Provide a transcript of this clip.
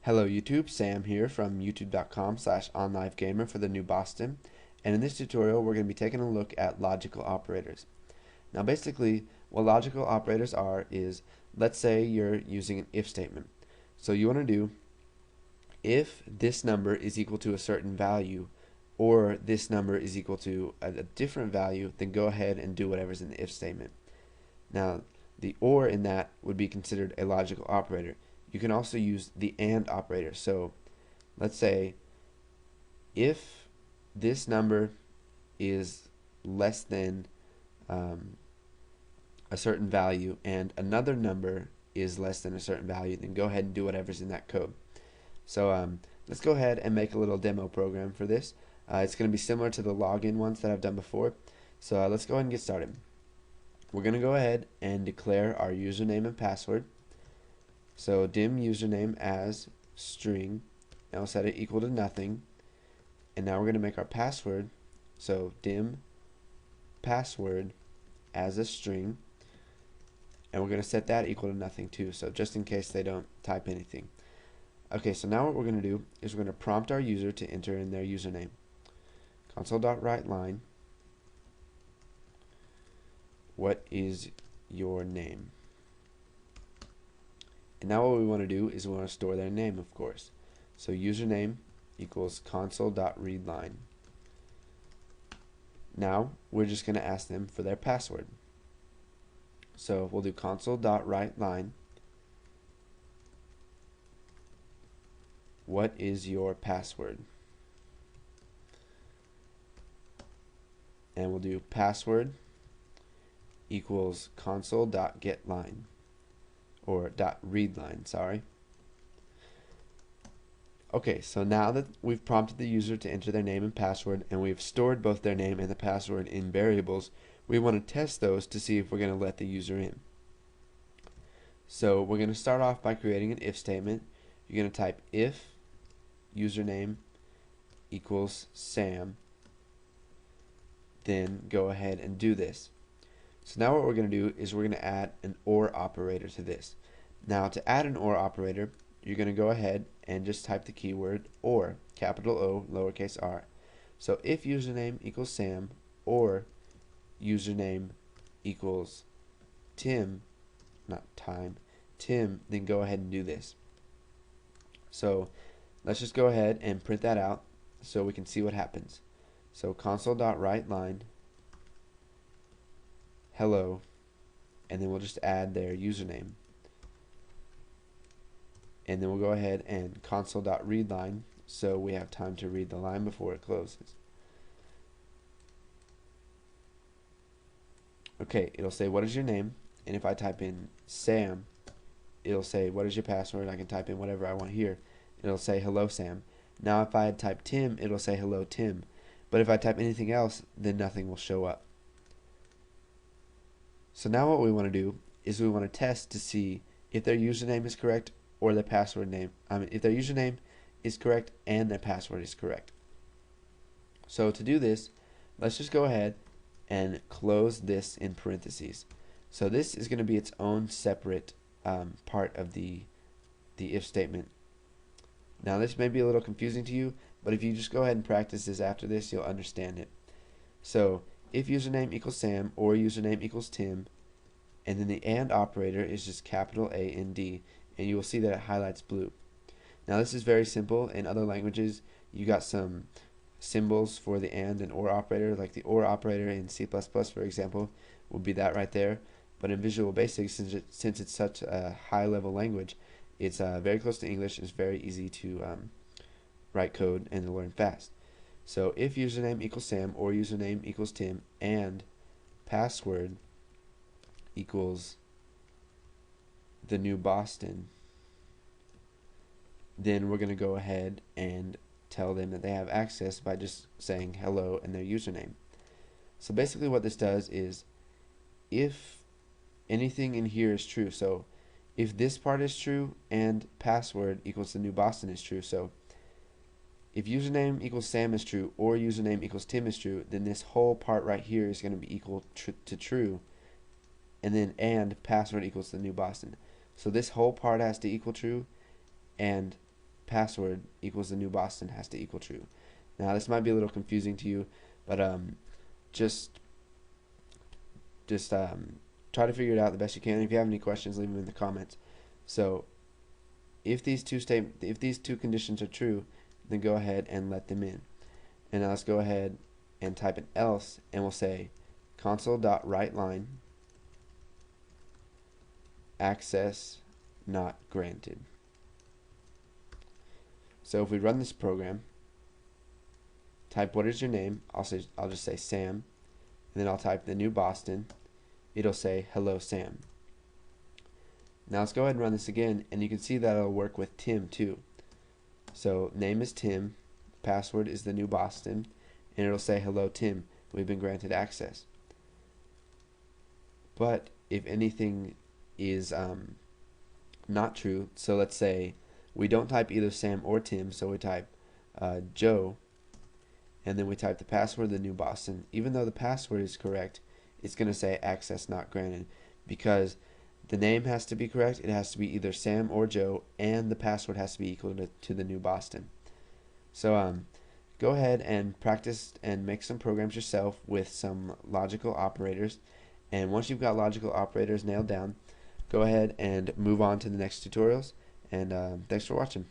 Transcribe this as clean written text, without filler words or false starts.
Hello YouTube, Sam here from youtube.com/onlivegamer for the new Boston, and in this tutorial we're going to be taking a look at logical operators. Now basically what logical operators are is, let's say you're using an if statement. So you want to do if this number is equal to a certain value or this number is equal to a different value, then go ahead and do whatever's in the if statement. Now the or in that would be considered a logical operator. You can also use the and operator. So let's say if this number is less than a certain value and another number is less than a certain value, then go ahead and do whatever's in that code. So let's go ahead and make a little demo program for this. It's going to be similar to the login ones that I've done before. So let's go ahead and get started. We're going to go ahead and declare our username and password. So dim username as string, and we'll set it equal to nothing. And now we're going to make our password, so dim password as a string, and we're going to set that equal to nothing too, so just in case they don't type anything. Okay, so now what we're going to do is we're going to prompt our user to enter in their username. Console.writeLine, what is your name? And now what we want to do is we want to store their name, of course. So username equals console.readline. Now we're just going to ask them for their password. So we'll do console.writeLine, what is your password? And we'll do password equals console.getLine, or .readline, sorry. Okay, so now that we've prompted the user to enter their name and password, and we've stored both their name and the password in variables, we want to test those to see if we're going to let the user in. So we're going to start off by creating an if statement. You're going to type if username equals Sam, then go ahead and do this. So now what we're going to do is we're going to add an OR operator to this. Now to add an OR operator, you're going to go ahead and just type the keyword OR, capital O, lowercase r. So if username equals Sam or username equals Tim, not time, Tim, then go ahead and do this. So let's just go ahead and print that out so we can see what happens. So console.writeLine hello, and then we'll just add their username, and then we'll go ahead and console.readline so we have time to read the line before it closes. Okay, it'll say what is your name, and if I type in Sam, it'll say what is your password. I can type in whatever I want here. It'll say hello Sam. Now if I had typed Tim, it'll say hello Tim, but if I type anything else, then nothing will show up. So now what we want to do is we want to test to see if their username is correct or their password name. If their username is correct and their password is correct. So to do this, let's just go ahead and close this in parentheses. So this is going to be its own separate part of the if statement. Now this may be a little confusing to you, but if you just go ahead and practice this after this, you'll understand it. So if username equals Sam or username equals Tim, and then the AND operator is just capital A-N-D, and you will see that it highlights blue. Now this is very simple. In other languages, you got some symbols for the AND and OR operator, like the OR operator in C++, for example, would be that right there. But in Visual Basic, since it's such a high-level language, it's very close to English. It's very easy to write code and to learn fast. So if username equals Sam or username equals Tim and password equals the new Boston, then we're going to go ahead and tell them that they have access by just saying hello and their username. So basically what this does is, if anything in here is true, so if this part is true and password equals the new Boston is true, so if username equals Sam is true or username equals Tim is true, then this whole part right here is going to be equal to true, and then and password equals the new Boston. So this whole part has to equal true, and password equals the new Boston has to equal true. Now this might be a little confusing to you, but just try to figure it out the best you can. If you have any questions, leave them in the comments. So if these two conditions are true, then go ahead and let them in. And now let's go ahead and type an else, and we'll say console.writeLine access not granted. So if we run this program, type what is your name, I'll just say Sam, and then I'll type the new Boston. It'll say hello Sam. Now let's go ahead and run this again, and you can see that it'll work with Tim too. So name is Tim, password is the new Boston, and it'll say hello Tim, we've been granted access. But if anything is not true, so let's say we don't type either Sam or Tim, so we type Joe, and then we type the password, the new Boston. Even though the password is correct, it's going to say access not granted, because the name has to be correct. It has to be either Sam or Joe, and the password has to be equal to the new Boston. So go ahead and practice and make some programs yourself with some logical operators, and once you've got logical operators nailed down, go ahead and move on to the next tutorials, and thanks for watching.